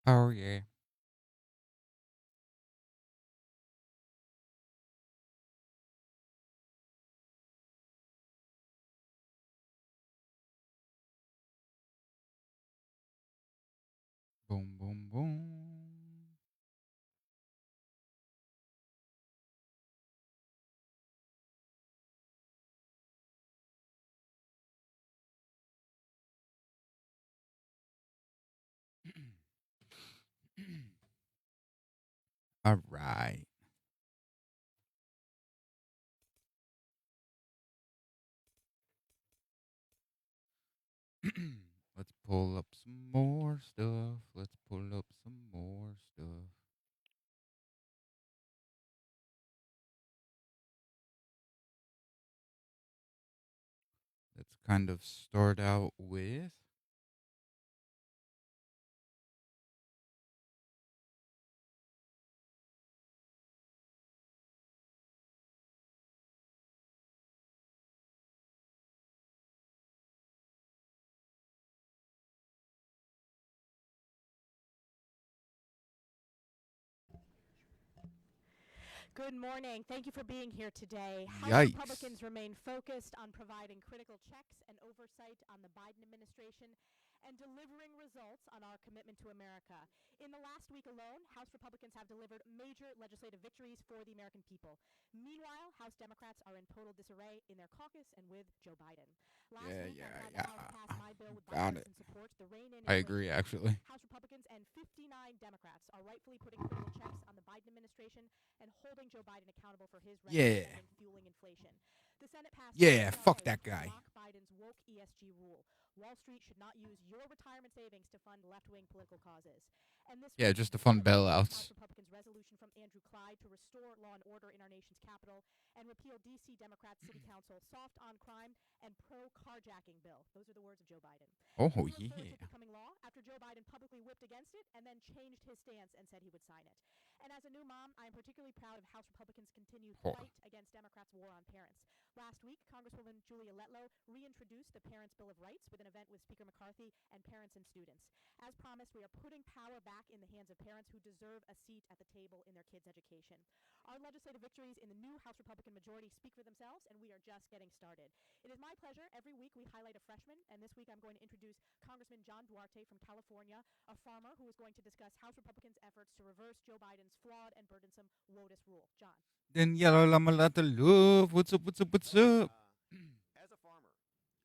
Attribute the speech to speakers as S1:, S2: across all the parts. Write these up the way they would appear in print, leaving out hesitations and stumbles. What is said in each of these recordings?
S1: Oh yeah. Boom boom boom. All right. Let's pull up some more stuff. Let's pull up some more stuff. Let's kind of start out with
S2: Good morning. Thank you for being here today. House
S1: yikes.
S2: Republicans remain focused on providing critical checks and oversight on the Biden administration and delivering results on our commitment to America. In the last week alone, House Republicans have delivered major legislative victories for the American people. Meanwhile, House Democrats are in total disarray in their caucus and with Joe Biden. Last
S1: Yeah,
S2: week, I
S1: yeah,
S2: had the House pass
S1: yeah.
S2: my bill with
S1: Got it.
S2: bipartisan support, the Rein in
S1: I agree,
S2: Inflation Bill.
S1: actually.
S2: House Republicans and 59 Democrats are rightfully putting critical checks on the Biden administration and holding Joe Biden accountable for his reckless
S1: Yeah.
S2: spending fueling inflation. The Senate passed
S1: Yeah, fuck
S2: HR 8
S1: that
S2: to
S1: guy.
S2: block Biden's woke ESG rule. Wall Street should not use your retirement savings to fund left wing political causes. And this
S1: Yeah,
S2: week,
S1: just
S2: the
S1: to fund
S2: Senate approved House
S1: bailouts.
S2: Republicans' resolution from Andrew Clyde to restore law and order in our nation's capital and repeal D.C. Democrats' City Council soft on crime and pro carjacking bill. Those are the words of Joe Biden.
S1: Oh
S2: We look forward to
S1: yeah.
S2: it becoming law after Joe Biden publicly whipped against it and then changed his stance and said he would sign it. And as a new mom, I am particularly proud of House Republicans' continued
S1: Oh.
S2: fight against Democrats' war on parents. Last week, Congresswoman Julia Letlow reintroduced the Parents' Bill of Rights with an event with Speaker McCarthy and parents and students. As promised, we are putting power back in the hands of parents who deserve a seat at the table in their kids' education. Our legislative victories in the new House Republican majority speak for themselves, and we are just getting started. It is my pleasure. Every week we highlight a freshman, and this week I'm going to introduce Congressman John Duarte from California, a farmer who is going to discuss House Republicans' efforts to reverse Joe Biden's flawed and burdensome WOTUS rule. John.
S1: Then yellow llama lot of love. What's up? What's up? What's
S3: Thanks.
S1: up?
S3: As a farmer,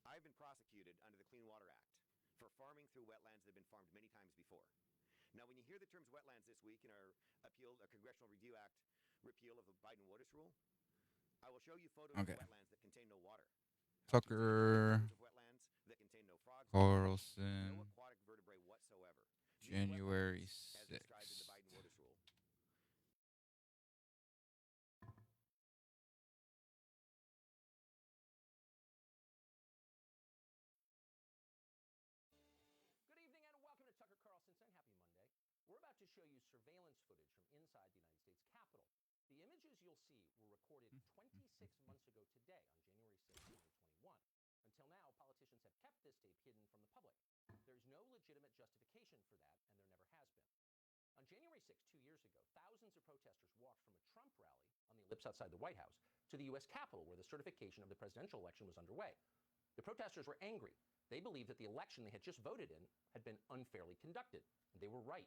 S3: I've been prosecuted under the Clean Water Act for farming through wetlands that have been farmed many times before. Now, when you hear the terms wetlands this week in our Congressional Review Act repeal of the Biden WOTUS rule, I will show you photos of
S1: Okay.
S3: wetlands that contain no water. I'll also show you
S1: Tucker
S3: photos of wetlands that contain no frogs, no fish, no
S1: Carlson,
S3: aquatic vertebrae whatsoever. These
S1: January
S3: wetlands, as described in the
S1: 6th.
S3: Biden WOTUS rule,
S4: Good evening and welcome to Tucker Carlson's and happy Monday. We're about to show you surveillance footage from inside the United States Capitol. The images you'll see were recorded 26 months ago today on January 6, 2021. Until now, politicians have kept this tape hidden from the public. There's no legitimate justification for that, and there never has been. On January 6, 2 years ago, thousands of protesters walked from a Trump rally on the ellipse outside the White House to the U.S. Capitol, where the certification of the presidential election was underway. The protesters were angry. They believed that the election they had just voted in had been unfairly conducted, and they were right.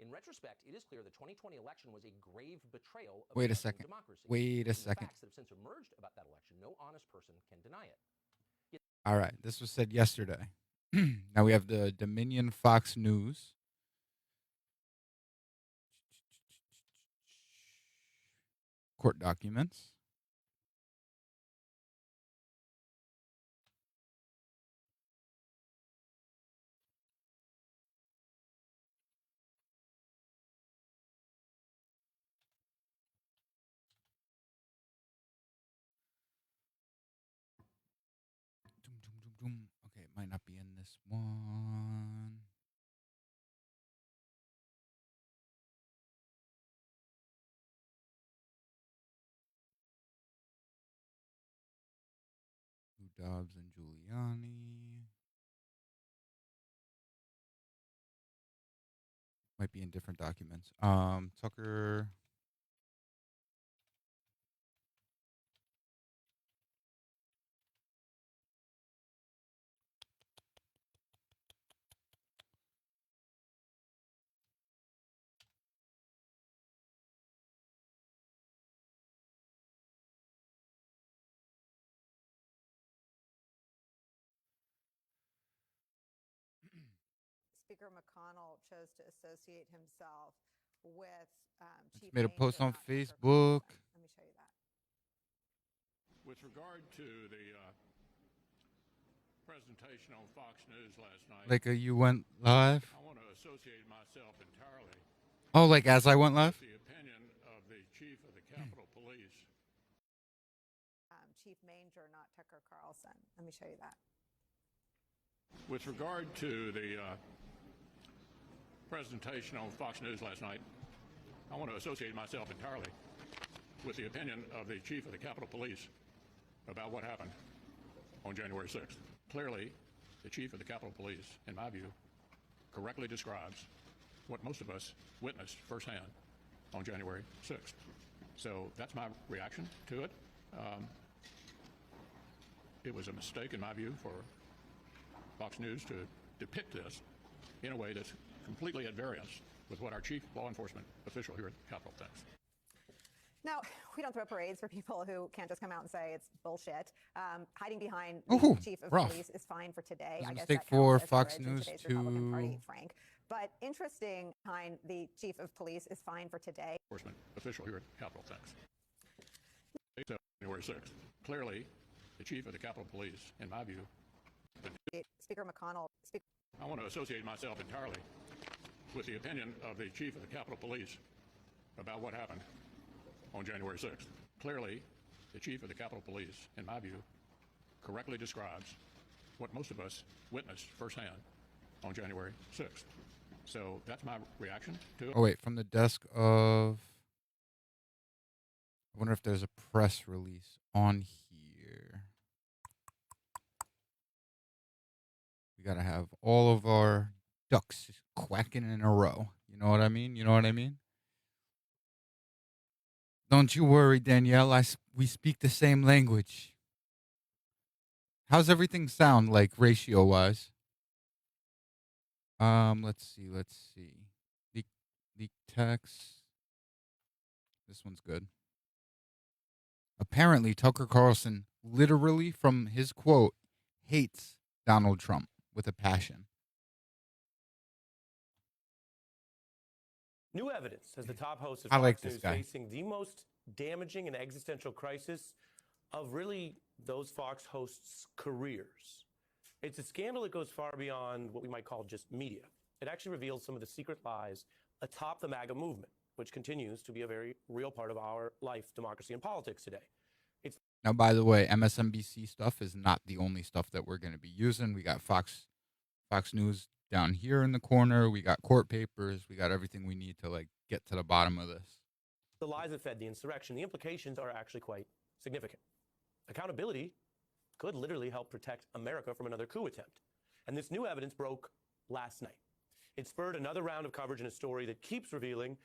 S4: In retrospect, it is clear the 2020 election was a grave betrayal of
S1: Wait a
S4: American
S1: second.
S4: democracy.
S1: Wait a
S4: Given the
S1: second.
S4: facts that have since emerged about that election, no honest person can deny it.
S1: All right. This was said yesterday. Now we have the Dominion Fox News. Court documents. Doom, doom, doom, doom. Okay, it might not be in this one. Lou Dobbs and Giuliani. Might be in different documents. Tucker.
S5: Speaker McConnell chose to associate himself with Chief
S1: Made a
S5: Major,
S1: post on
S5: not Tucker
S1: Facebook.
S5: Carlson. Let me show you that.
S6: With regard to the presentation on Fox News last night,
S1: Like you went live.
S6: I want to associate myself entirely
S1: Oh, like as I went live.
S6: with the opinion of the Chief of the Capitol Police.
S5: Chief Major, not Tucker Carlson. Let me show you that.
S6: With regard to the presentation on Fox News last night, I want to associate myself entirely with the opinion of the Chief of the Capitol Police about what happened on January 6th. Clearly, the Chief of the Capitol Police, in my view, correctly describes what most of us witnessed firsthand on January 6th. So that's my reaction to it. It was a mistake, in my view, for Fox News to depict this in a way that's completely at variance with what our chief law enforcement official here at the Capitol thinks.
S5: Now, we don't throw parades for people who can't just come out and say it's bullshit. Hiding behind the
S1: Ooh,
S5: chief of
S1: rough.
S5: police is fine for today.
S1: It was a
S5: I guess
S1: mistake
S5: that
S1: for
S5: counts as
S1: Fox
S5: courage in
S1: News
S5: today's Republican Party,
S1: to-
S5: Frank. But interesting, behind the chief of police is fine for today.
S6: Enforcement official here at the Capitol thinks. So, January 6th. Clearly, the chief of the Capitol Police, in my view,
S5: Speaker McConnell.
S6: I want to associate myself entirely with the opinion of the chief of the Capitol Police about what happened on January 6th. Clearly, the chief of the Capitol Police, in my view, correctly describes what most of us witnessed firsthand on January 6th. So that's my reaction to it.
S1: Oh wait, from the desk of. I wonder if there's a press release on here. We gotta have all of our ducks quacking in a row. You know what I mean? You know what I mean? Don't you worry, Danielle. We speak the same language. How's everything sound like ratio wise? Let's see. Leak text. This one's good. Apparently, Tucker Carlson, literally from his quote, hates Donald Trump with a passion.
S7: New evidence as the top host of
S1: I
S7: Fox
S1: like this
S7: News
S1: guy.
S7: facing the most damaging and existential crisis of really those Fox hosts' careers. It's a scandal that goes far beyond what we might call just media. It actually reveals some of the secret lies atop the MAGA movement, which continues to be a very real part of our life, democracy, and politics today.
S1: Now, by the way, MSNBC stuff is not the only stuff that we're going to be using. We got Fox News down here in the corner. We got court papers. We got everything we need to like get to the bottom of this.
S7: The lies that fed the insurrection, the implications are actually quite significant. Accountability could literally help protect America from another coup attempt. And this new evidence broke last night. It spurred another round of coverage in a story that keeps revealing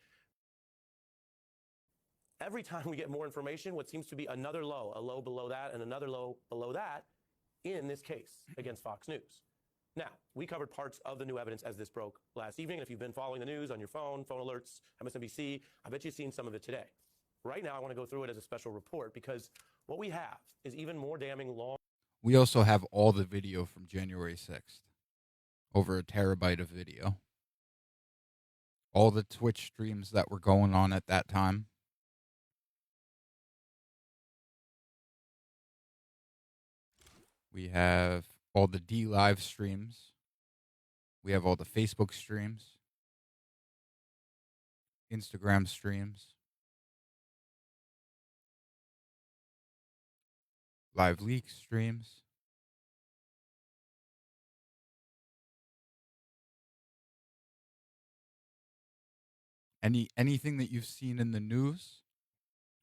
S7: every time we get more information, what seems to be another low, a low below that, and another low below that in this case against Fox News. Now, we covered parts of the new evidence as this broke last evening. And if you've been following the news on your phone alerts, MSNBC, I bet you've seen some of it today. Right now, I want to go through it as a special report because what we have is even more damning long.
S1: We also have all the video from January 6th. Over a terabyte of video. All the Twitch streams that were going on at that time. We have all the D live streams. We have all the Facebook streams. Instagram streams. Live leak streams. Anything that you've seen in the news,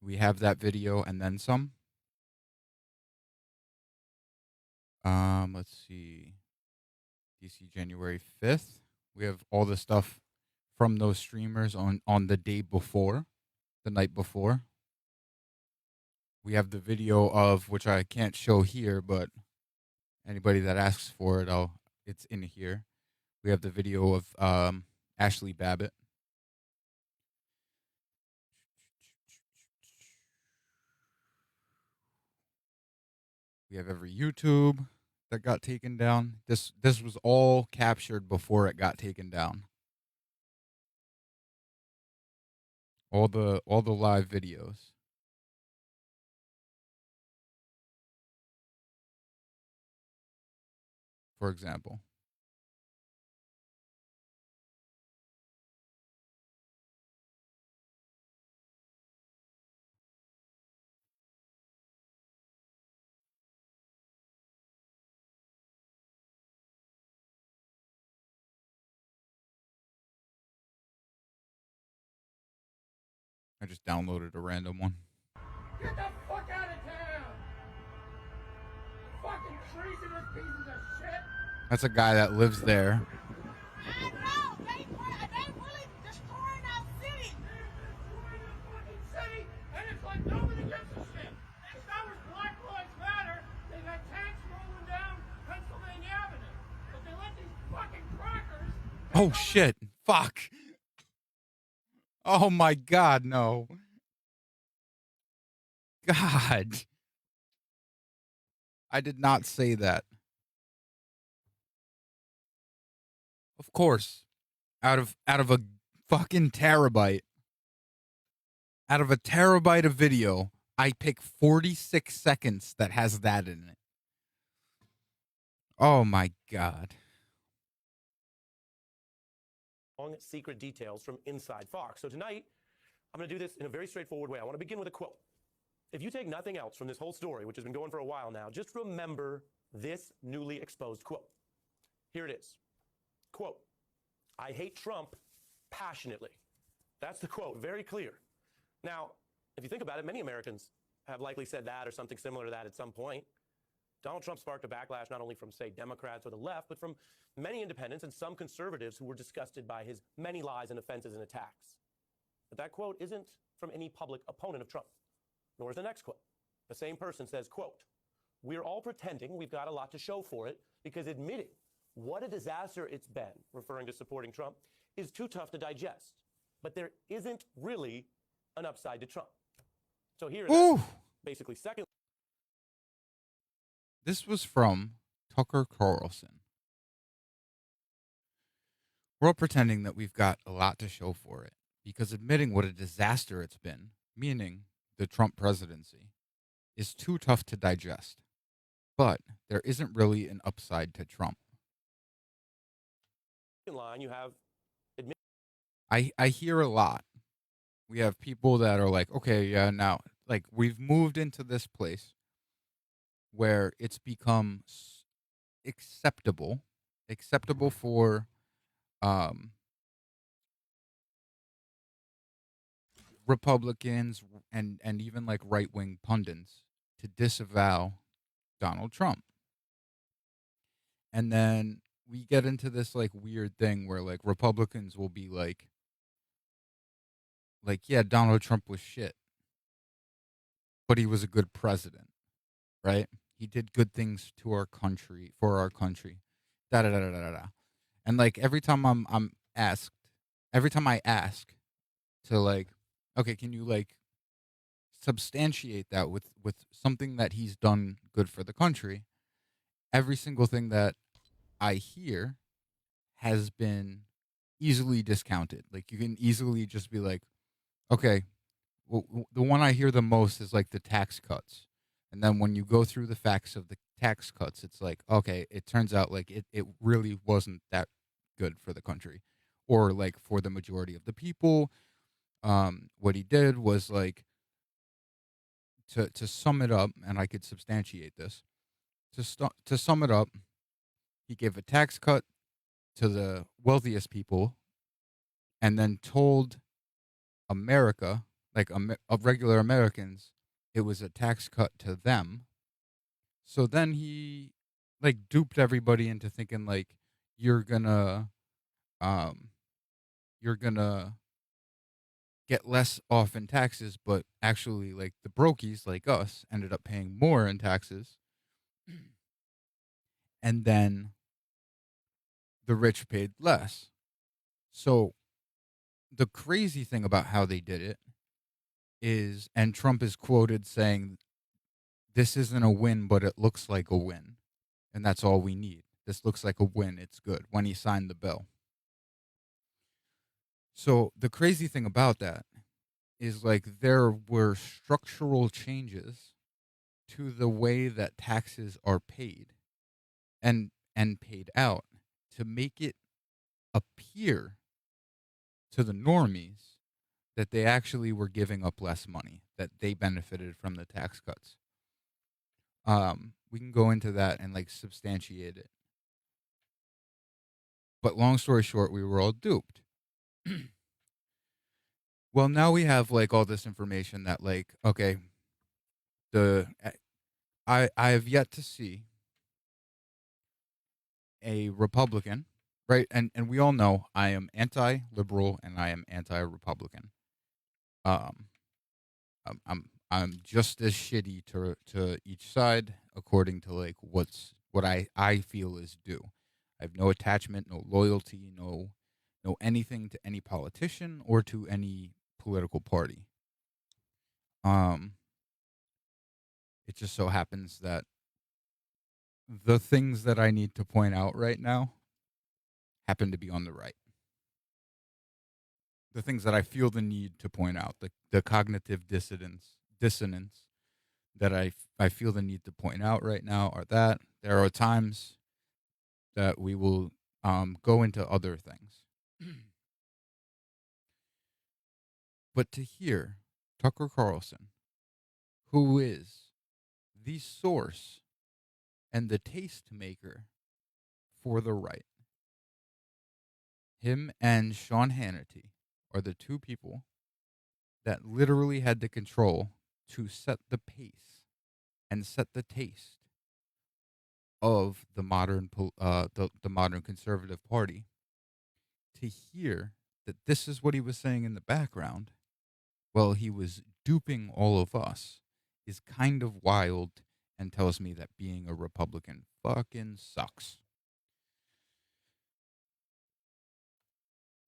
S1: we have that video and then some. Let's see. DC January 5th. We have all the stuff from those streamers on the day before, the night before. We have the video of, which I can't show here, but anybody that asks for it, it's in here. We have the video of Ashley Babbitt. We have every YouTube that got taken down. This was all captured before it got taken down. All the live videos. For example. I just downloaded a random one.
S8: Get the fuck out of town! Fucking treasonous pieces of shit!
S1: That's a guy that lives there.
S8: I know! They really destroying our city! They're destroying our fucking city, and it's like nobody gives a shit! Next hour's Black Lives Matter, they got tanks rolling down Pennsylvania Avenue. But they let these fucking crackers...
S1: Oh shit. Fuck. Oh my God, no. God. I did not say that. Of course. Out of a fucking terabyte. Out of a terabyte of video, I pick 46 seconds that has that in it. Oh my God.
S7: Secret details from inside Fox. So tonight, I'm going to do this in a very straightforward way. I want to begin with a quote. If you take nothing else from this whole story, which has been going for a while now, just remember this newly exposed quote. Here it is. Quote, "I hate Trump passionately." That's the quote, very clear. Now, if you think about it, many Americans have likely said that or something similar to that at some point. Donald Trump sparked a backlash not only from, say, Democrats or the left, but from many independents and some conservatives who were disgusted by his many lies and offenses and attacks. But that quote isn't from any public opponent of Trump, nor is the next quote. The same person says, quote, "We're all pretending we've got a lot to show for it because admitting what a disaster it's been," referring to supporting Trump, "is too tough to digest. But there isn't really an upside to Trump." So here, basically, second.
S1: This was from Tucker Carlson. We're all pretending that we've got a lot to show for it because admitting what a disaster it's been, meaning the Trump presidency, is too tough to digest. But there isn't really an upside to Trump.
S7: In line, you have
S1: I hear a lot. We have people that are like, okay, yeah, now, like, we've moved into this place where it's become acceptable for Republicans and even like right-wing pundits to disavow Donald Trump. And then we get into this like weird thing where like Republicans will be like, yeah, Donald Trump was shit, but he was a good president, right? He did good things to our country, for our country, da da da da da da. And like every time I ask to like, okay, can you like substantiate that with something that he's done good for the country? Every single thing that I hear has been easily discounted. Like you can easily just be like, okay, well, the one I hear the most is like the tax cuts. And then when you go through the facts of the tax cuts, it's like, okay, it turns out like it really wasn't that good for the country or like for the majority of the people. What he did was like, to sum it up, and I could substantiate this, to sum it up, he gave a tax cut to the wealthiest people and then told America, like of regular Americans, it was a tax cut to them. So then he like duped everybody into thinking like you're gonna you're gonna get less off in taxes, but actually, like the brokies, like us, ended up paying more in taxes, and then the rich paid less. So the crazy thing about how they did it is, and Trump is quoted saying, "This isn't a win, but it looks like a win, and that's all we need. This looks like a win. It's good," when he signed the bill. So the crazy thing about that is, like, there were structural changes to the way that taxes are paid and paid out to make it appear to the normies that they actually were giving up less money, that they benefited from the tax cuts. We can go into that and like substantiate it. But long story short, we were all duped. Well, now we have like all this information that like, okay, I have yet to see a Republican, right? And we all know I am anti-liberal and I am anti-Republican. I'm just as shitty to each side according to like what I feel is due. I have no attachment, no loyalty, no anything to any politician or to any political party. It just so happens that the things that I need to point out right now happen to be on the right. The things that I feel the need to point out, the cognitive dissonance that I feel the need to point out right now are that there are times that we will go into other things. But to hear Tucker Carlson, who is the source and the tastemaker for the right, him and Sean Hannity are the two people that literally had the control to set the pace and set the taste of the modern the modern conservative party. To hear that this is what he was saying in the background while he was duping all of us is kind of wild and tells me that being a Republican fucking sucks.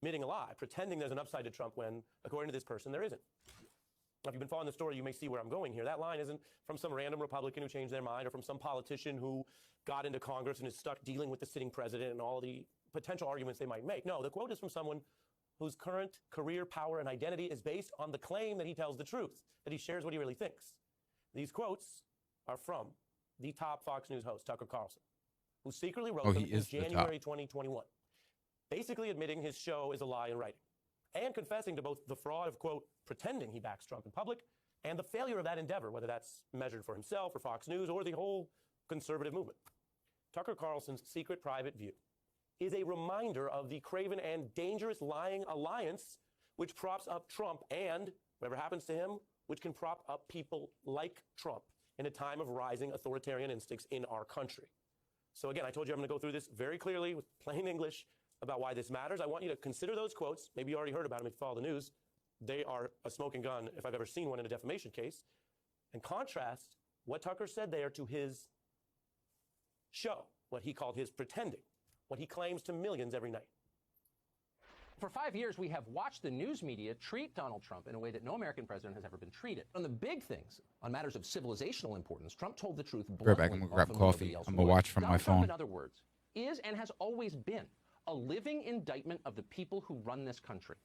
S7: Admitting a lie, pretending there's an upside to Trump when, according to this person, there isn't. Now, if you've been following the story, you may see where I'm going here. That line isn't from some random Republican who changed their mind or from some politician who got into Congress and is stuck dealing with the sitting president and all the potential arguments they might make. No, the quote is from someone whose current career, power, and identity is based on the claim that he tells the truth, that he shares what he really thinks. These quotes are from the top Fox News host, Tucker Carlson, who secretly wrote them in January 2021, basically admitting his show is a lie in writing and confessing to both the fraud of, quote, pretending he backs Trump in public and the failure of that endeavor, whether that's measured for himself or Fox News or the whole conservative movement. Tucker Carlson's secret private view is a reminder of the craven and dangerous lying alliance which props up Trump and, whatever happens to him, which can prop up people like Trump in a time of rising authoritarian instincts in our country. So again, I told you I'm going to go through this very clearly with plain English about why this matters. I want you to consider those quotes. Maybe you already heard about them if you follow the news. They are a smoking gun if I've ever seen one in a defamation case. And contrast what Tucker said there to his show, what he called his pretending, what he claims to millions every night.
S4: For 5 years, we have watched the news media treat Donald Trump in a way that no American president has ever been treated. On the big things, on matters of civilizational importance, Trump told the truth bluntly.
S1: Right back, I'm gonna grab coffee. I'm gonna watch from my phone.
S4: Trump, in other words, is and has always been a living indictment of the people who run this country.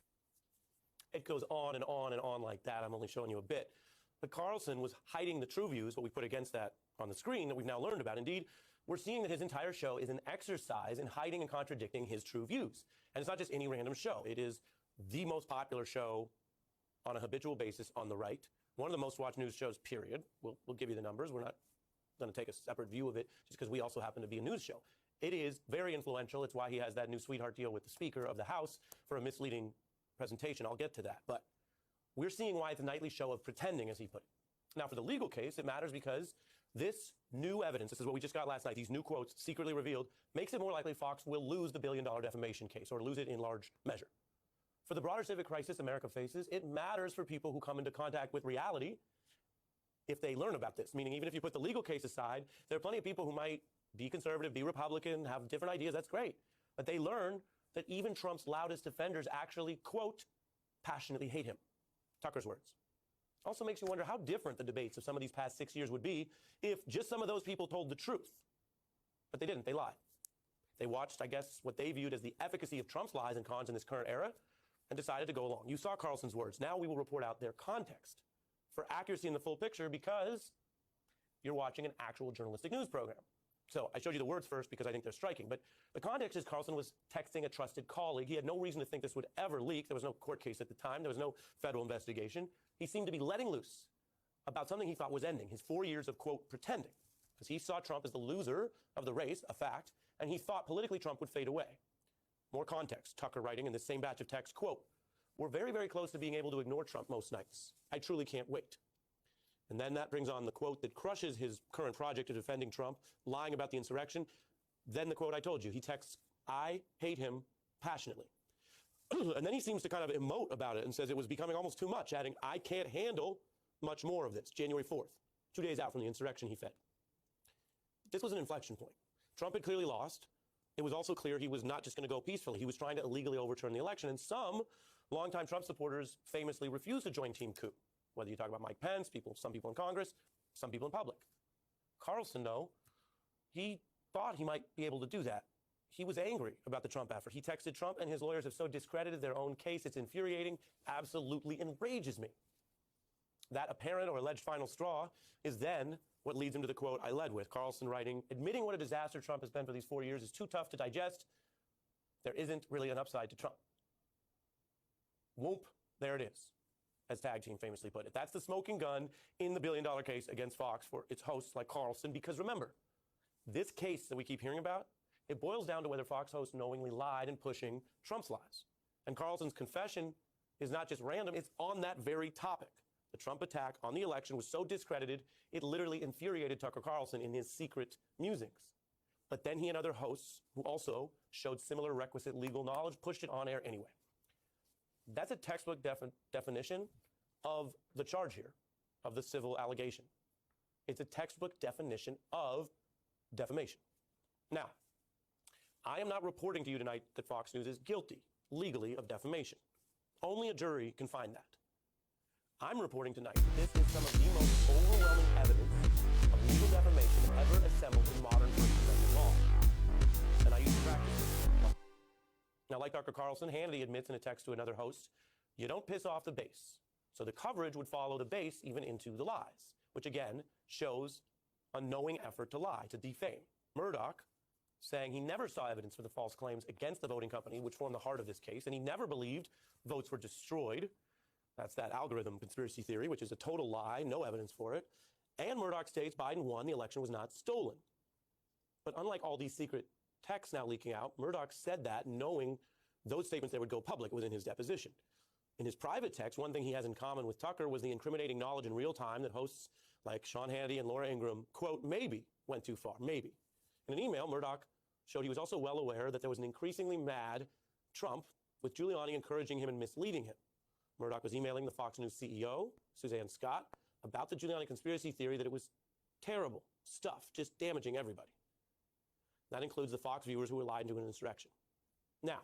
S7: It goes on and on and on like that. I'm only showing you a bit. But Carlson was hiding the true views, what we put against that on the screen that we've now learned about. Indeed, we're seeing that his entire show is an exercise in hiding and contradicting his true views. And it's not just any random show. It is the most popular show on a habitual basis on the right. One of the most watched news shows, period. We'll give you the numbers. We're not going to take a separate view of it just because we also happen to be a news show. It is very influential. It's why he has that new sweetheart deal with the Speaker of the House for a misleading presentation. I'll get to that. But we're seeing why it's a nightly show of pretending, as he put it. Now, for the legal case, it matters because this new evidence, this is what we just got last night, these new quotes secretly revealed, makes it more likely Fox will lose the $1 billion defamation case or lose it in large measure. For the broader civic crisis America faces, it matters for people who come into contact with reality if they learn about this. Meaning, even if you put the legal case aside, there are plenty of people who might be conservative, be Republican, have different ideas. That's great. But they learn that even Trump's loudest defenders actually, quote, passionately hate him. Tucker's words. Also makes you wonder how different the debates of some of these past 6 years would be if just some of those people told the truth. But they didn't. They lied. They watched, I guess, what they viewed as the efficacy of Trump's lies and cons in this current era and decided to go along. You saw Carlson's words. Now we will report out their context for accuracy in the full picture because you're watching an actual journalistic news program. So I showed you the words first because I think they're striking. But the context is Carlson was texting a trusted colleague. He had no reason to think this would ever leak. There was no court case at the time. There was no federal investigation. He seemed to be letting loose about something he thought was ending, his 4 years of, quote, pretending. Because he saw Trump as the loser of the race, a fact, and he thought politically Trump would fade away. More context, Tucker writing in this same batch of text, quote, "We're very, very close to being able to ignore Trump most nights. I truly can't wait." And then that brings on the quote that crushes his current project of defending Trump, lying about the insurrection. Then the quote I told you. He texts, "I hate him passionately." And then he seems to kind of emote about it and says it was becoming almost too much, adding, "I can't handle much more of this." January 4th, 2 days out from the insurrection he fed. This was an inflection point. Trump had clearly lost. It was also clear he was not just going to go peacefully. He was trying to illegally overturn the election. And some longtime Trump supporters famously refused to join Team Coup. Whether you talk about Mike Pence, some people in Congress, some people in public. Carlson, though, he thought he might be able to do that. He was angry about the Trump effort. He texted, "Trump and his lawyers have so discredited their own case. It's infuriating, absolutely enrages me." That apparent or alleged final straw is then what leads him to the quote I led with. Carlson writing, "Admitting what a disaster Trump has been for these 4 years is too tough to digest. There isn't really an upside to Trump." Whoop, there it is, as Tag Team famously put it. That's the smoking gun in the billion-dollar case against Fox for its hosts like Carlson. Because remember, this case that we keep hearing about, it boils down to whether Fox hosts knowingly lied in pushing Trump's lies. And Carlson's confession is not just random, it's on that very topic. The Trump attack on the election was so discredited, it literally infuriated Tucker Carlson in his secret musings. But then he and other hosts, who also showed similar requisite legal knowledge, pushed it on air anyway. That's a textbook definition of the charge here, of the civil allegation. It's a textbook definition of defamation. Now, I am not reporting to you tonight that Fox News is guilty, legally, of defamation. Only a jury can find that. I'm reporting tonight that this is some of the most overwhelming evidence of legal defamation ever assembled in modern First Amendment law. And I used to practice this. Now, like Tucker Carlson, Hannity admits in a text to another host, you don't piss off the base. So the coverage would follow the base even into the lies, which again shows a knowing effort to lie, to defame. Murdoch saying he never saw evidence for the false claims against the voting company, which formed the heart of this case, and he never believed votes were destroyed. That's that algorithm conspiracy theory, which is a total lie, no evidence for it. And Murdoch states Biden won, the election was not stolen. But unlike all these secret texts now leaking out, Murdoch said that knowing those statements that would go public within his deposition. In his private text, one thing he has in common with Tucker was the incriminating knowledge in real time that hosts like Sean Hannity and Laura Ingraham, quote, maybe went too far, maybe. In an email, Murdoch showed he was also well aware that there was an increasingly mad Trump with Giuliani encouraging him and misleading him. Murdoch was emailing the Fox News CEO, Suzanne Scott, about the Giuliani conspiracy theory that it was terrible stuff, just damaging everybody. That includes the Fox viewers who were lied into an insurrection. Now,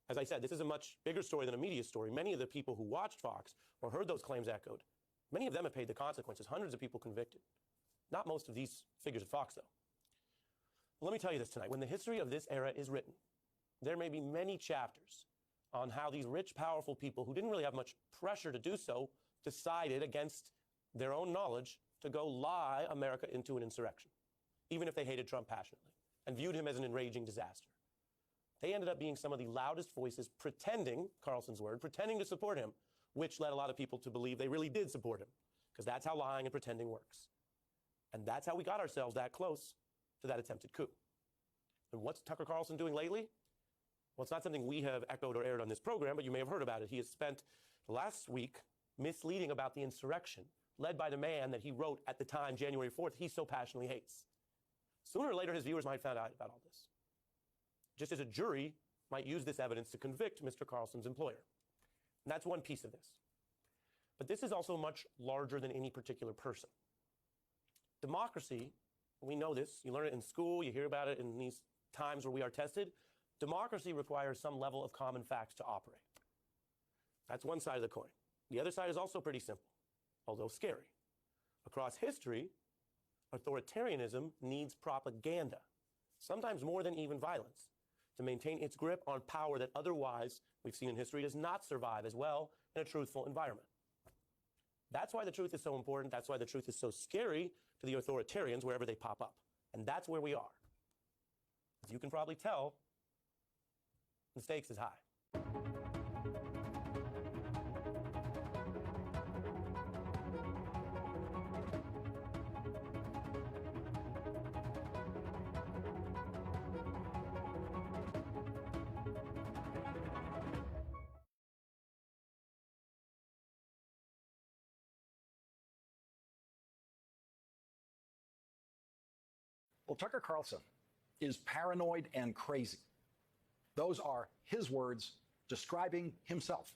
S7: as I said, this is a much bigger story than a media story. Many of the people who watched Fox or heard those claims echoed, many of them have paid the consequences, hundreds of people convicted. Not most of these figures at Fox, though. Let me tell you this tonight. When the history of this era is written, there may be many chapters on how these rich, powerful people who didn't really have much pressure to do so decided against their own knowledge to go lie America into an insurrection, even if they hated Trump passionately and viewed him as an enraging disaster. They ended up being some of the loudest voices pretending, Carlson's word, pretending to support him, which led a lot of people to believe they really did support him, because that's how lying and pretending works. And that's how we got ourselves that close to that attempted coup. And what's Tucker Carlson doing lately? Well, it's not something we have echoed or aired on this program, but you may have heard about it. He has spent last week misleading about the insurrection led by the man that he wrote at the time, January 4th, he so passionately hates. Sooner or later, his viewers might find out about all this. Just as a jury might use this evidence to convict Mr. Carlson's employer. And that's one piece of this. But this is also much larger than any particular person. Democracy, we know this, you learn it in school, you hear about it in these times where we are tested. Democracy requires some level of common facts to operate. That's one side of the coin. The other side is also pretty simple, although scary. Across history, authoritarianism needs propaganda, sometimes more than even violence, to maintain its grip on power that otherwise, we've seen in history, does not survive as well in a truthful environment. That's why the truth is so important. That's why the truth is so scary to the authoritarians wherever they pop up. And that's where we are. As you can probably tell, the stakes is high.
S9: Well, Tucker Carlson is paranoid and crazy. Those are his words describing himself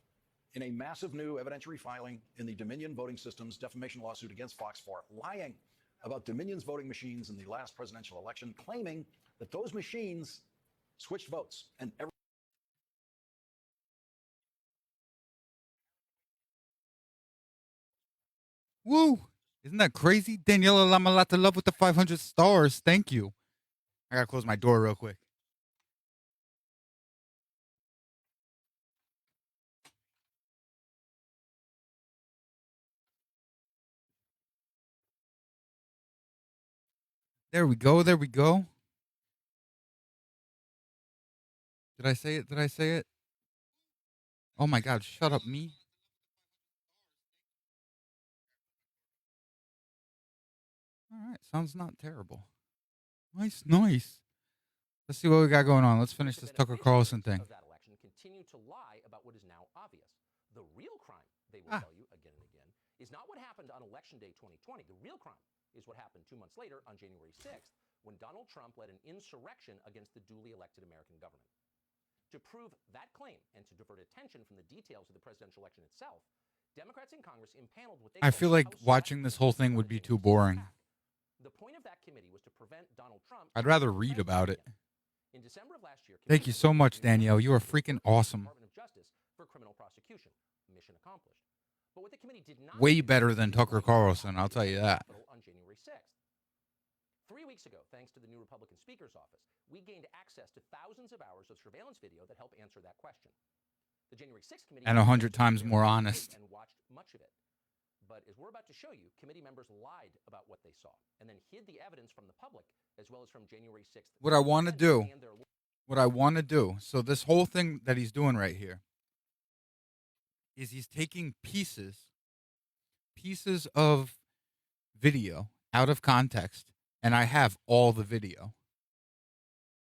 S9: in a massive new evidentiary filing in the Dominion Voting Systems defamation lawsuit against Fox for lying about Dominion's voting machines in the last presidential election, claiming that those machines switched votes and
S1: Woo! Isn't that crazy? Daniela Lamalata Love with the 500 stars. Thank you. I gotta close my door real quick. There we go. There we go. Did I say it? Did I say it? Oh my God. Shut up, me. All right. Sounds not terrible. Nice, nice. Let's see what we got going on. Let's finish this Tucker Carlson thing.
S4: Of that election continue to lie about what is now obvious. The real crime, they will tell you again and again, is not what happened on Election Day 2020. The real crime is what happened 2 months later on January 6th when Donald Trump led an insurrection against the duly elected American government. To prove that claim and to divert attention from the details of the presidential election itself, Democrats in Congress impaneled what they
S1: I
S4: called
S1: feel
S4: the
S1: like
S4: House
S1: watching this whole thing would be too boring.
S4: The point of that committee was to prevent Donald Trump.
S1: I'd rather read about it.
S4: In December of last year,
S1: Thank you so much, Danielle. You are freaking awesome.
S4: Department of Justice for criminal prosecution. Mission accomplished. But what the committee did not
S1: Way
S4: do
S1: better than
S4: was
S1: Tucker
S4: to
S1: Carlson, I'll tell you that.
S4: On January 6th. 3 weeks ago, thanks to the new Republican Speaker's office, we gained access to thousands of hours of surveillance video that help answer that question. The January 6th committee
S1: And 100 times more honest.
S4: and watched much of it. But as we're about to show you, committee members lied about what they saw and then hid the evidence from the public as well as from January 6th.
S1: What I want to do, so this whole thing that he's doing right here is he's taking pieces of video out of context, and I have all the video,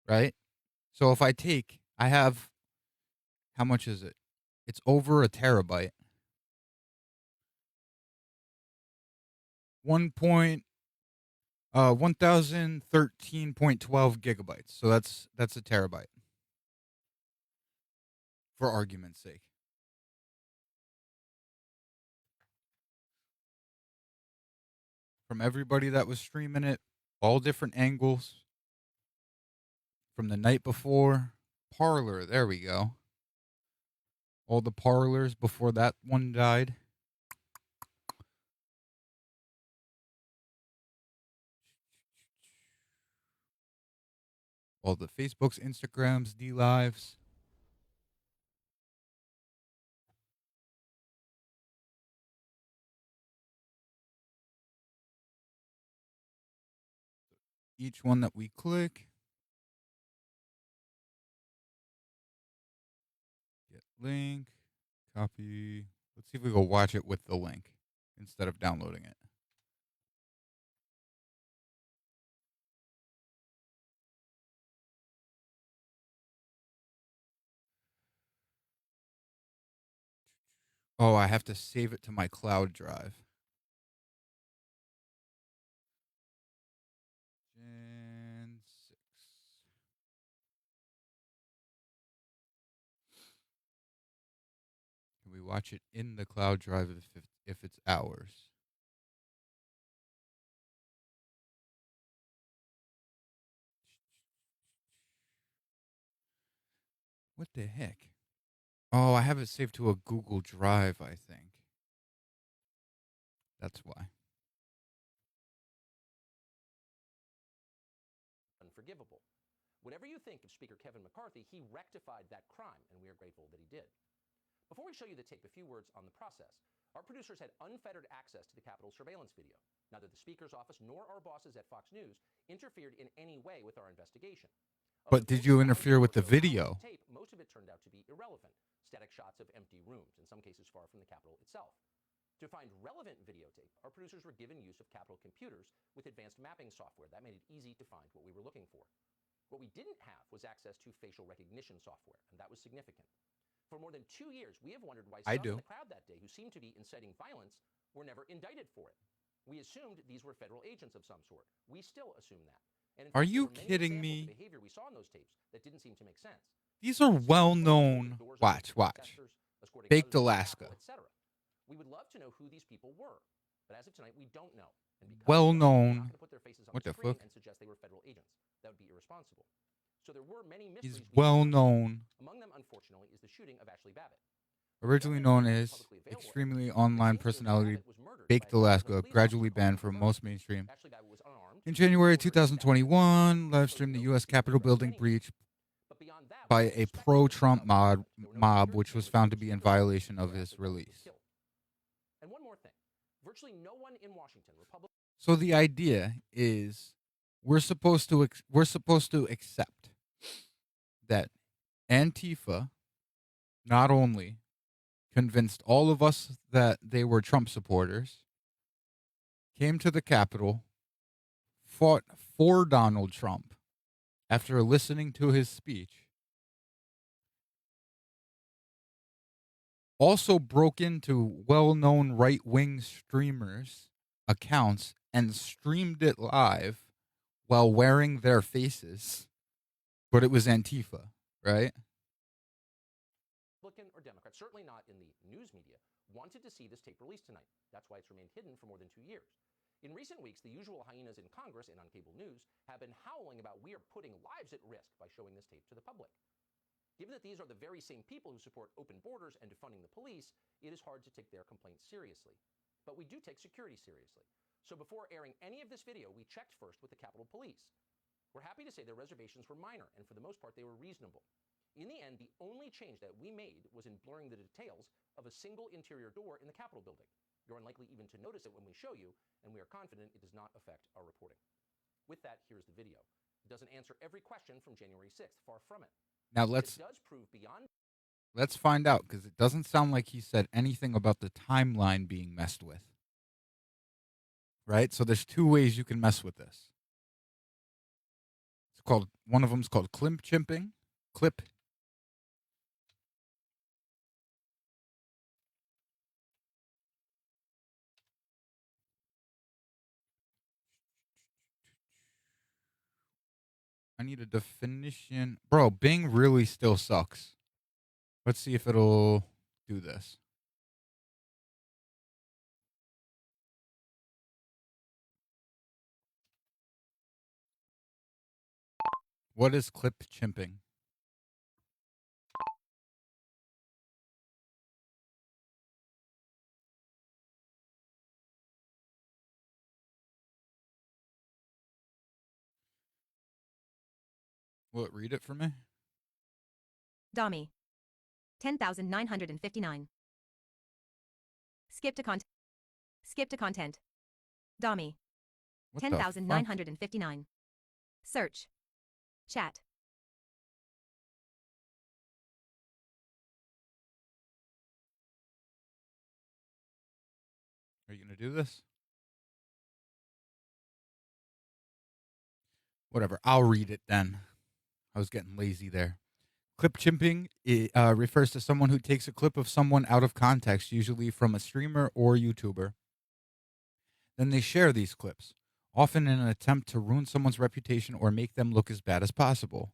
S1: right? So if I have, how much is it? It's over a terabyte. 1013.12 gigabytes. So that's a terabyte. For argument's sake. From everybody that was streaming it, all different angles. From the night before, Parler, there we go. All the parlors before that one died. All the Facebooks, Instagrams, D-Lives. Each one that we click. Get link. Copy. Let's see if we go watch it with the link instead of downloading it. Oh, I have to save it to my cloud drive. Gen 6. watch it in the cloud drive if it's ours. What the heck? Oh, I have it saved to a Google Drive, I think. That's why.
S4: Unforgivable. Whatever you think of Speaker Kevin McCarthy, he rectified that crime, and we are grateful that he did. Before we show you the tape, a few words on the process. Our producers had unfettered access to the Capitol surveillance video. Neither the Speaker's office nor our bosses at Fox News interfered in any way with our investigation.
S1: But did you interfere with the video?
S4: Tape, most of it turned out to be irrelevant. Static shots of empty rooms, in some cases far from the Capitol itself. To find relevant videotape, our producers were given use of Capitol computers with advanced mapping software. That made it easy to find what we were looking for. What we didn't have was access to facial recognition software, and that was significant. For more than 2 years, we have wondered why some in the crowd that day who seemed to be inciting violence were never indicted for it. We assumed these were federal agents of some sort. We still assume that. And in
S1: Are
S4: fact,
S1: you
S4: there were many
S1: kidding
S4: examples of
S1: me?
S4: behavior we saw in those tapes that didn't seem to make sense.
S1: These are well-known. Watch. Baked Alaska.
S4: Etc. We would love to know who these people were, but as of tonight, we don't know. And because
S1: Well-known.
S4: we're not gonna put their faces on
S1: What the
S4: screen
S1: fuck?
S4: and suggest they were federal agents. That would be irresponsible. So there were many
S1: He's
S4: mysteries.
S1: well-known.
S4: Among them, unfortunately, is the shooting of Ashley Babbitt.
S1: Originally known as extremely online personality, Baked Alaska, gradually banned from most mainstream.
S4: Ashley Babbitt was unarmed.
S1: In January 2021, live streamed the U.S. Capitol building breach
S4: But beyond that,
S1: by
S4: we
S1: a
S4: suspected
S1: pro-Trump
S4: there were no
S1: mob,
S4: security
S1: which was
S4: cameras
S1: found to
S4: in
S1: be
S4: the
S1: in
S4: building
S1: violation of
S4: where
S1: his
S4: Ashley Babbitt was
S1: release.
S4: killed. And one more thing. Virtually no one in Washington, Republican.
S1: So the idea is we're supposed to accept that Antifa not only convinced all of us that they were Trump supporters, came to the Capitol, fought for Donald Trump after listening to his speech, also broke into well-known right-wing streamers' accounts and streamed it live while wearing their faces, but it was Antifa, right?
S4: Republican or Democrat, certainly not in the news media, wanted to see this tape released tonight. That's why it's remained hidden for more than 2 years. In recent weeks, the usual hyenas in Congress and on cable news have been howling about we are putting lives at risk by showing this tape to the public. Given that these are the very same people who support open borders and defunding the police, it is hard to take their complaints seriously. But we do take security seriously. So before airing any of this video, we checked first with the Capitol Police. We're happy to say their reservations were minor, and for the most part, they were reasonable. In the end, the only change that we made was in blurring the details of a single interior door in the Capitol building. You're unlikely even to notice it when we show you, and we are confident it does not affect our reporting. With that, here's the video. It doesn't answer every question from January 6th, far from it.
S1: Now
S4: It
S1: let's
S4: does prove beyond
S1: find out, because it doesn't sound like he said anything about the timeline being messed with. Right? So there's two ways you can mess with this. It's called, one of them's called clip chimping. Clip. I need a definition. Bro, Bing really still sucks. Let's see if it'll do this. What is clip chimping? Will it read it for me?
S10: Dami. 10,959. Skip to content. Skip to content. Dami.
S1: What the fuck?
S10: 10,959. Search. Chat.
S1: Are you going to do this? Whatever. I'll read it then. I was getting lazy there. Clip chimping refers to someone who takes a clip of someone out of context, usually from a streamer or YouTuber. Then they share these clips, often in an attempt to ruin someone's reputation or make them look as bad as possible.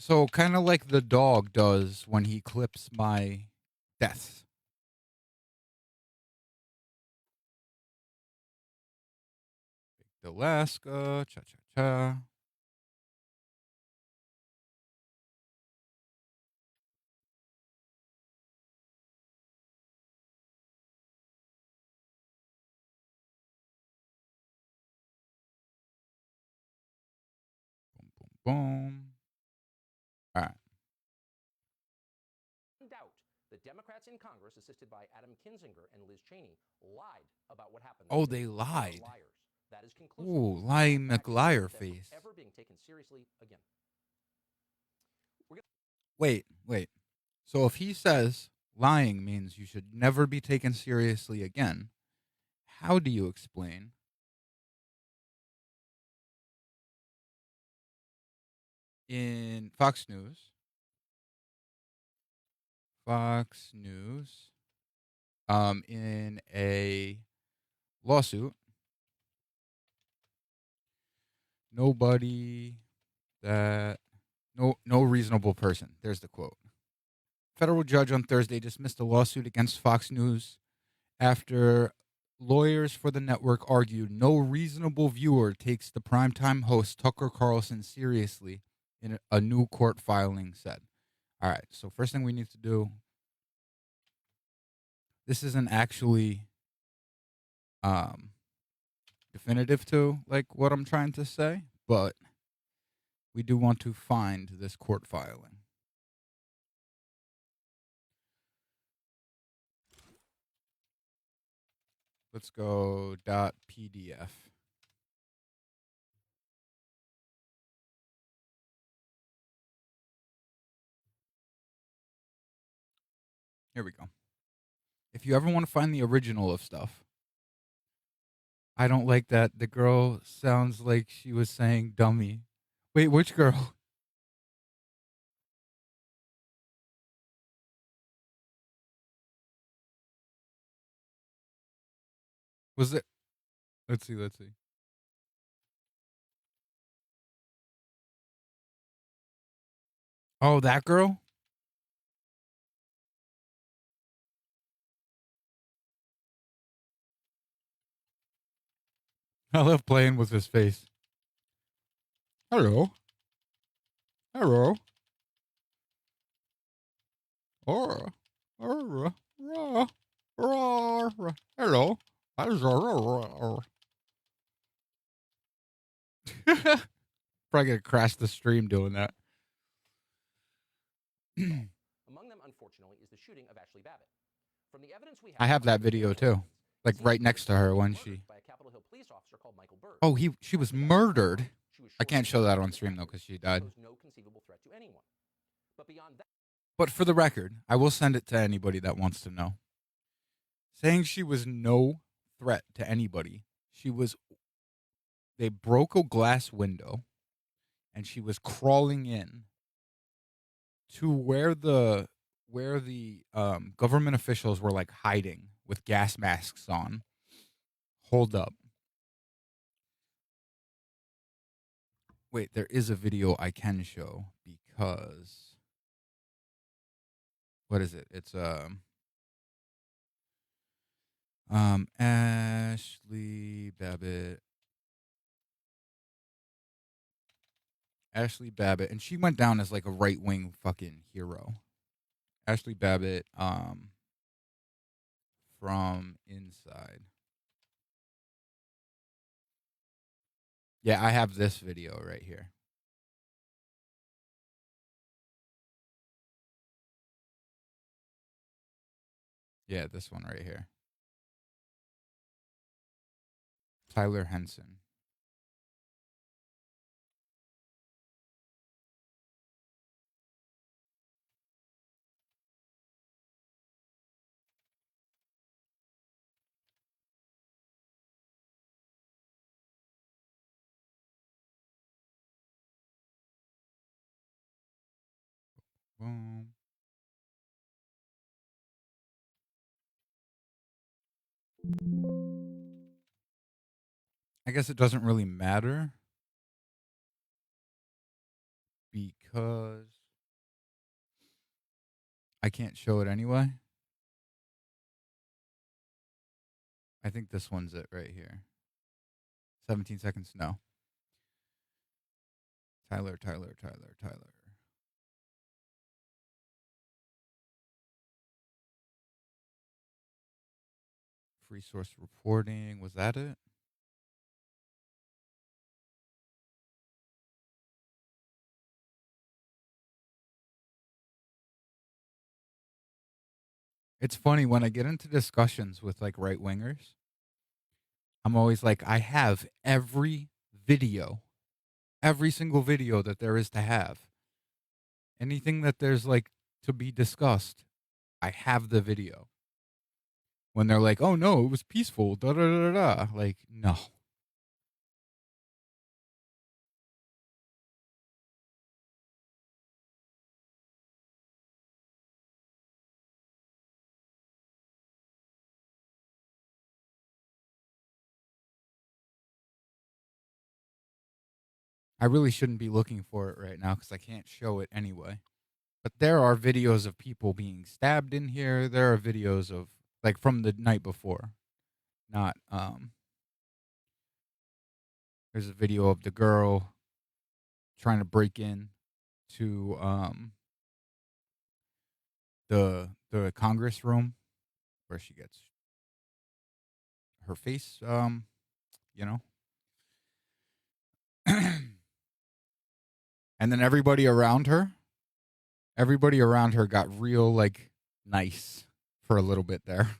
S1: So kind of like the dog does when he clips my deaths. Big Alaska, cha cha cha. Boom, boom, boom. All right.
S4: Doubt that Democrats in Congress, assisted by Adam Kinzinger and Liz Cheney, lied about what happened.
S1: Oh,
S4: that day.
S1: they
S4: They are
S1: lied.
S4: liars. That is conclusive.
S1: Ooh, lying
S4: Fact
S1: McLiar
S4: that from
S1: face.
S4: ever being taken seriously again.
S1: Wait. So if he says lying means you should never be taken seriously again, how do you explain in Fox News, in a lawsuit, no reasonable person. There's the quote. Federal judge on Thursday dismissed a lawsuit against Fox News after lawyers for the network argued no reasonable viewer takes the primetime host Tucker Carlson seriously, in a new court filing said. All right, so first thing we need to do, this isn't actually definitive to like what I'm trying to say, but we do want to find this court filing. Let's go .pdf. Here we go. If you ever want to find the original of stuff, I don't like that the girl sounds like she was saying dummy. Wait, which girl? Was it? Let's see. Oh, that girl? I love playing with his face. Hello. Hello. Hello. Probably gonna crash the stream doing that.
S4: Among them, unfortunately, is the shooting of Ashley Babbitt. From the evidence we have,
S1: I have that video too, like right next to her when she.
S4: by a Capitol Hill police officer called Michael Berg.
S1: Oh, she was murdered. I can't show that on stream though because she died.
S4: No conceivable threat to anyone. But beyond that.
S1: But for the record, I will send it to anybody that wants to know. Saying she was no threat to anybody. They broke a glass window and she was crawling in to where the government officials were like hiding with gas masks on. Hold up. Wait, there is a video I can show because what is it? It's Ashley Babbitt. Ashley Babbitt, and she went down as like a right-wing fucking hero. Ashley Babbitt from Inside. Yeah, I have this video right here. Yeah, this one right here. Tyler Henson. Boom. I guess it doesn't really matter because because I can't show it anyway. I think this one's it right here. 17 seconds, no. Tyler. Free source reporting, was that it? It's funny when I get into discussions with like right wingers, I'm always like, I have every single video that there is to have. Anything that there's like to be discussed, I have the video. When they're like, oh no, it was peaceful, da da da da da. Like, no. I really shouldn't be looking for it right now because I can't show it anyway. But there are videos of people being stabbed in here. There are videos of like from the night before. Not there's a video of the girl trying to break in to the Congress room where she gets her face you know. And then everybody around her got real like nice for a little bit there.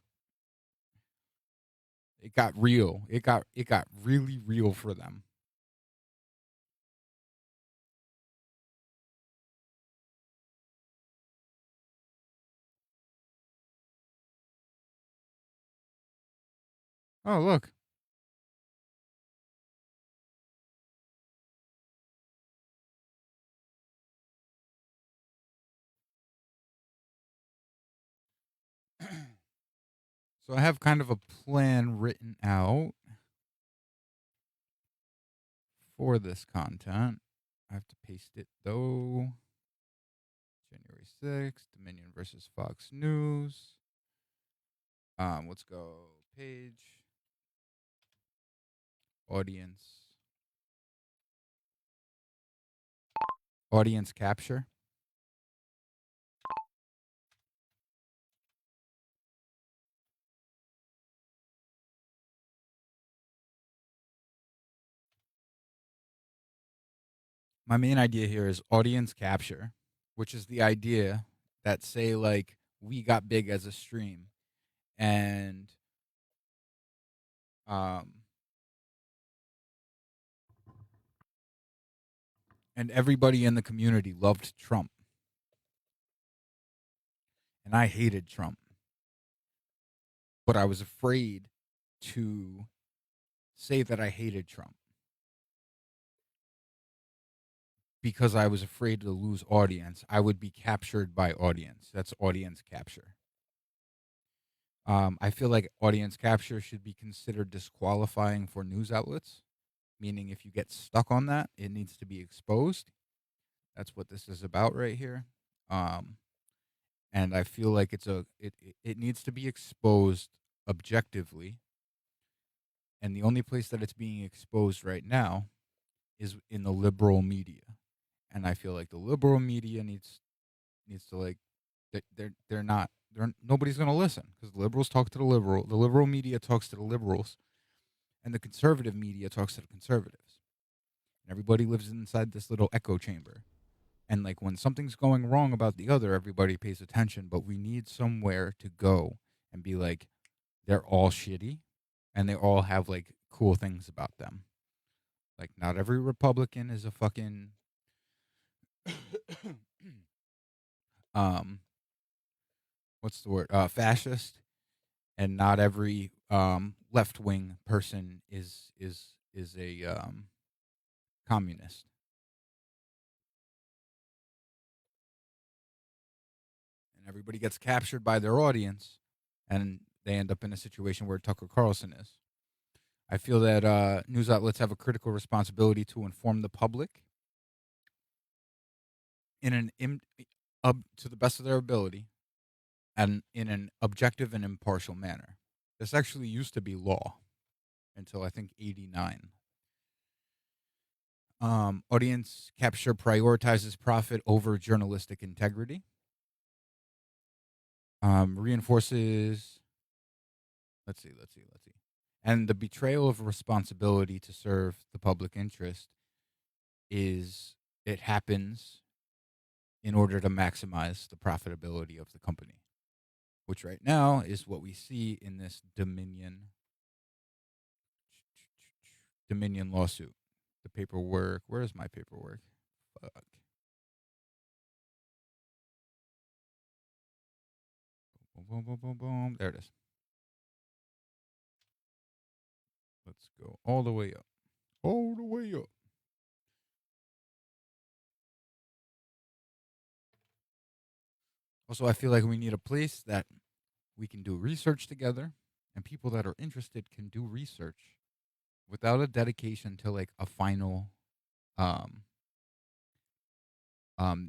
S1: It got real. It got really real for them. Oh, look. So I have kind of a plan written out for this content. I have to paste it though. January 6th, Dominion versus Fox News. Let's go page. Audience capture. My main idea here is audience capture, which is the idea that say like we got big as a stream and everybody in the community loved Trump. And I hated Trump. But I was afraid to say that I hated Trump. Because I was afraid to lose audience. I would be captured by audience. That's audience capture. I feel like audience capture should be considered disqualifying for news outlets. Meaning if you get stuck on that, it needs to be exposed. That's what this is about right here. And I feel like it needs to be exposed objectively. And the only place that it's being exposed right now is in the liberal media. And I feel like the liberal media needs to like nobody's going to listen because the liberals talk to the liberal media talks to the liberals, and the conservative media talks to the conservatives. And everybody lives inside this little echo chamber. And like when something's going wrong about the other, everybody pays attention, but we need somewhere to go and be like, they're all shitty and they all have like cool things about them. Like not every Republican is a fucking what's the word? Fascist, and not every left wing person is a communist. And everybody gets captured by their audience, and they end up in a situation where Tucker Carlson is. I feel that news outlets have a critical responsibility to inform the public in to the best of their ability and in an objective and impartial manner. This actually used to be law until I think 89. Audience capture prioritizes profit over journalistic integrity. Reinforces. Let's see. And the betrayal of responsibility to serve the public interest it happens in order to maximize the profitability of the company, which right now is what we see in this Dominion lawsuit. The paperwork. Where is my paperwork? Fuck. Boom, boom, boom, boom. There it is. Let's go all the way up. All the way up. Also, I feel like we need a place that we can do research together, and people that are interested can do research without a dedication to like a final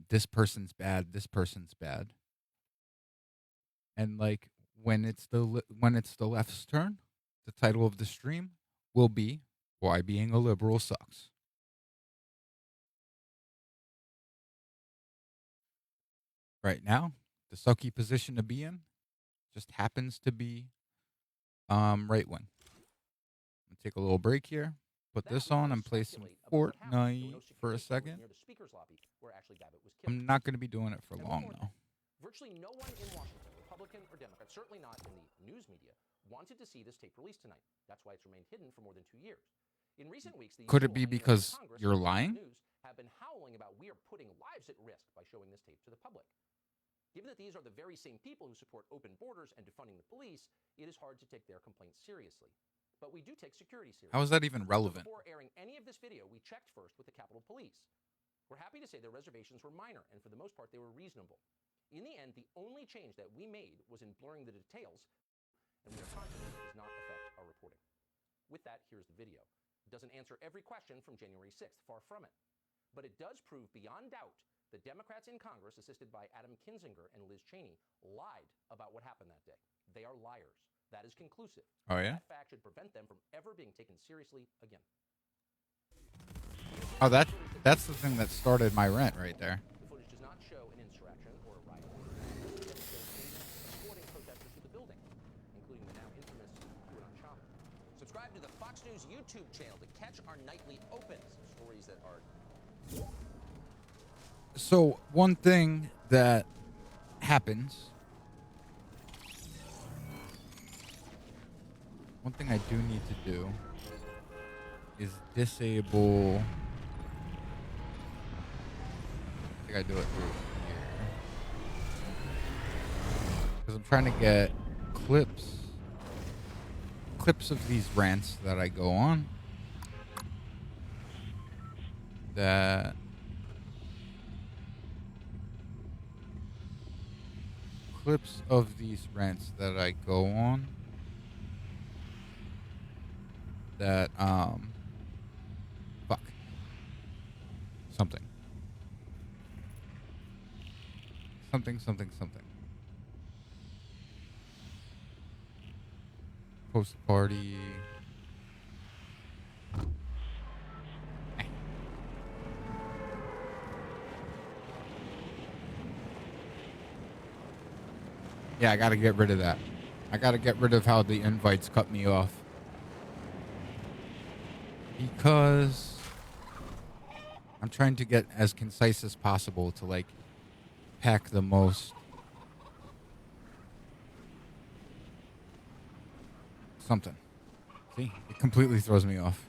S1: this person's bad, and like when it's the left's turn, the title of the stream will be "Why Being a Liberal Sucks." Right now, the sucky position to be in just happens to be right wing. I'm gonna take a little break here, put this on, and play some Fortnite for a second. I'm not going to be doing it for long, though.
S4: Virtually no one in Washington, Republican or Democrat, certainly not in the news media, wanted to see this tape released tonight. That's why it's remained hidden for more than 2 years. In recent weeks, the
S1: Could it be
S4: usual
S1: because
S4: Congress
S1: you're
S4: and
S1: lying?
S4: News have been howling about we are putting lives at risk by showing this tape to the public. Given that these are the very same people who support open borders and defunding the police, it is hard to take their complaints seriously. But we do take security seriously.
S1: How is that even relevant?
S4: Before airing any of this video, we checked first with the Capitol Police. We're happy to say their reservations were minor, and for the most part, they were reasonable. In the end, the only change that we made was in blurring the details, and we are confident it does not affect our reporting. With that, here's the video. It doesn't answer every question from January 6th, far from it. But it does prove beyond doubt that Democrats in Congress, assisted by Adam Kinzinger and Liz Cheney, lied about what happened that day. They are liars. That is conclusive.
S1: Oh, yeah?
S4: That fact should prevent them from ever being taken seriously again.
S1: Oh, that's the thing that started my rant right there.
S4: The footage does not show an insurrection or a riot. Instead, it shows police escorting protesters to the building, including the now infamous QAnon chopper. Subscribe to the Fox News YouTube channel to catch our nightly opens, stories that are...
S1: So one thing that happens, one thing I do need to do is disable. I think I do it through here because I'm trying to get clips of these rants that I go on that clips of these rants that I go on that fuck something post party. Yeah, I gotta get rid of that. I gotta get rid of how the invites cut me off. Because I'm trying to get as concise as possible to like pack the most something. See? It completely throws me off.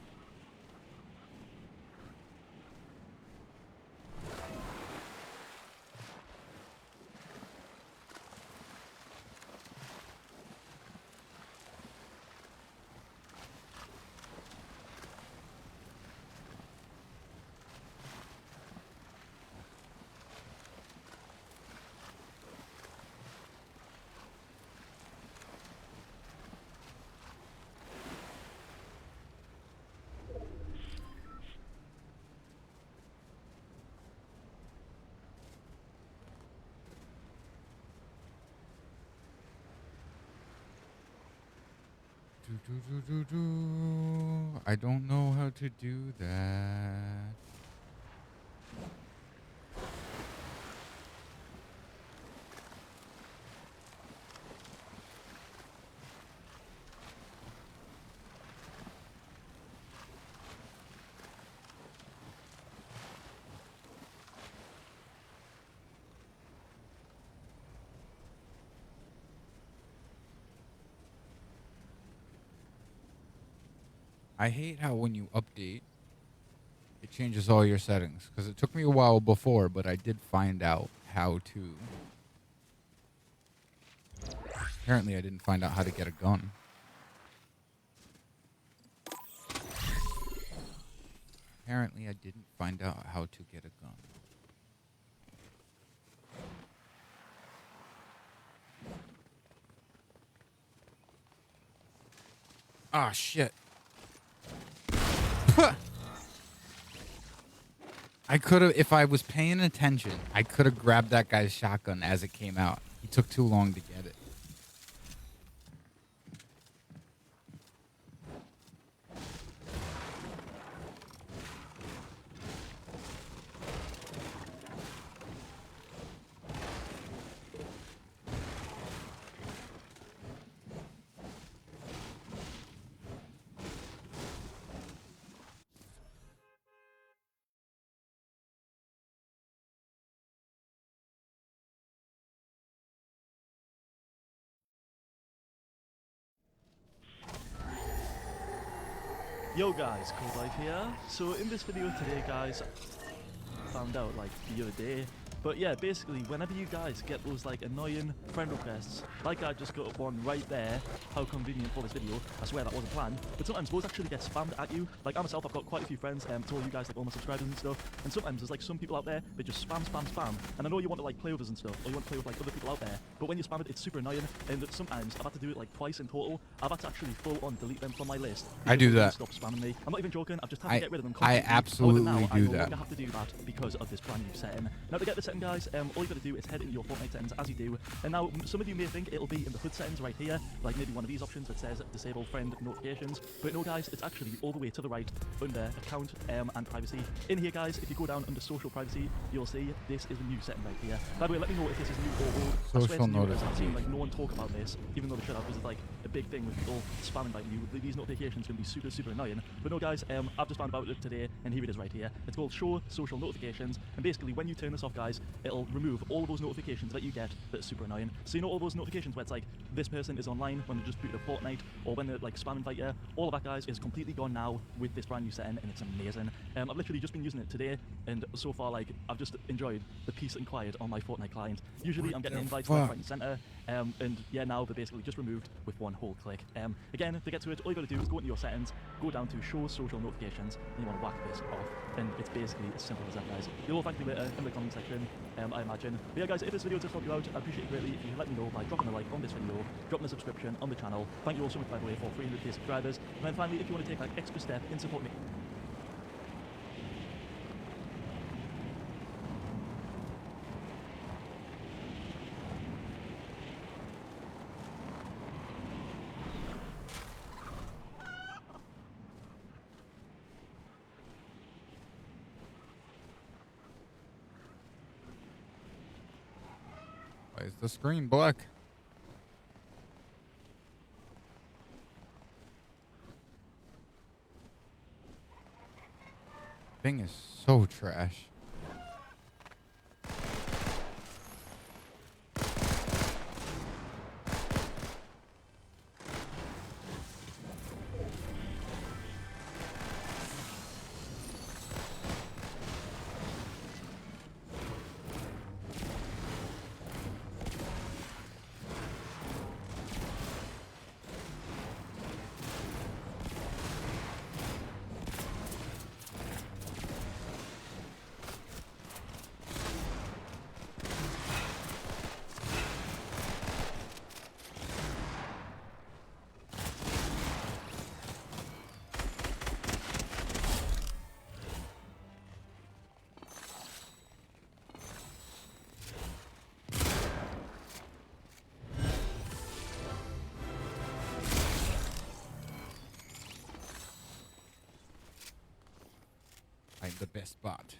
S1: I don't know how to do that. I hate how when you update, it changes all your settings. Because it took me a while before, but I did find out how to. Apparently, I didn't find out how to get a gun. Apparently, I didn't find out how to get a gun. Ah, shit. I could have, if I was paying attention, I could have grabbed that guy's shotgun as it came out. He took too long to get it.
S11: Yo guys, Code Life here. So in this video today guys, found out like the other day, but yeah, basically whenever you guys get those like annoying friend requests, like I just got one right there, how convenient for this video, I swear that wasn't planned, but sometimes those actually get spammed at you. Like I myself, I've got quite a few friends, to all you guys, like all my subscribers and stuff, and sometimes there's like some people out there that just spam, and I know you want to like play with us and stuff, or you want to play with like other people out there, but when you spam it, it's super annoying, and sometimes I've had to do it like twice in total. I've had to actually full on delete them from my list.
S1: I do that.
S11: Stop spamming me. I'm not even joking, I've just had to get rid of them
S1: I
S11: completely.
S1: absolutely
S11: Now,
S1: do
S11: I no
S1: that.
S11: longer have to do that because of this brand new setting. Now to get the setting guys, all you got to do is head into your Fortnite settings as you do, and now some of you may think it'll be in the HUD settings right here, like maybe one of these options that says disable friend notifications, but no guys, it's actually all the way to the right under account and privacy. In here guys, if you go down under social privacy, you'll see this is the new setting right here. By the way, let me know if this is new or old. I swear
S1: Social
S11: it's new, because I've seen
S1: notifications.
S11: like no one talk about this, even though they should have, because it's like a big thing with people spamming like you. These notifications can be super annoying. But no guys, I've just found about it today, and here it is right here. It's called Show Social Notifications, and basically when you turn this off guys, it'll remove all of those notifications that you get that are super annoying. So you know all those notifications where it's like, this person is online when they just booted a Fortnite, or when they're like spam invite you, all of that guys is completely gone now with this brand new setting, and it's amazing. I've literally just been using it today, and so far like, I've just enjoyed the peace and quiet on my Fortnite client. Usually I'm getting invites left, right and centre, and yeah, now they're basically just removed with one whole click. Again, to get to it, all you got to do is go into your settings, go down to Show Social Notifications, and you want to whack this off, and it's basically as simple as that guys. You'll all thank me later in the comment section, I imagine. But yeah guys, if this video does help you out, I appreciate it greatly if you let me know by dropping a like on this video, dropping a subscription on the channel. Thank you all so much by the way for 300k subscribers, and then finally if you want to take that extra step in supporting me.
S1: Why is the screen black? Thing is so trash. the best spot.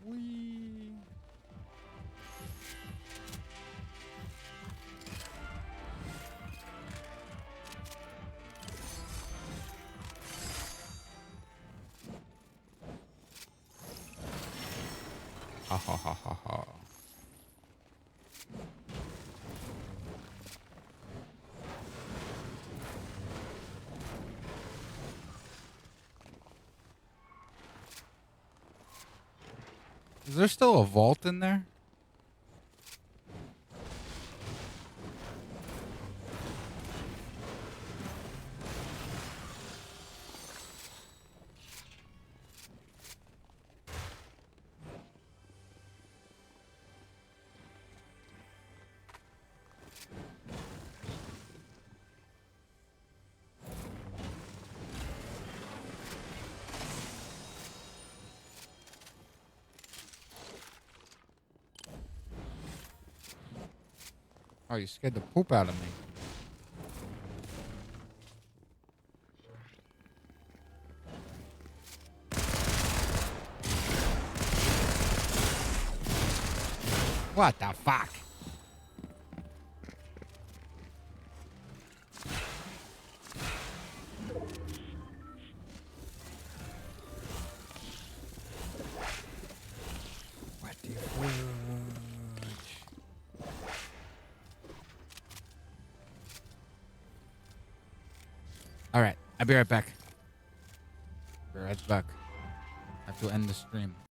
S1: Whee! Ha ha ha ha ha. Is there still a vault in there? Oh, you scared the poop out of me. What the fuck? What the fuck? All right, I'll be right back. Be right back. I have to end the stream.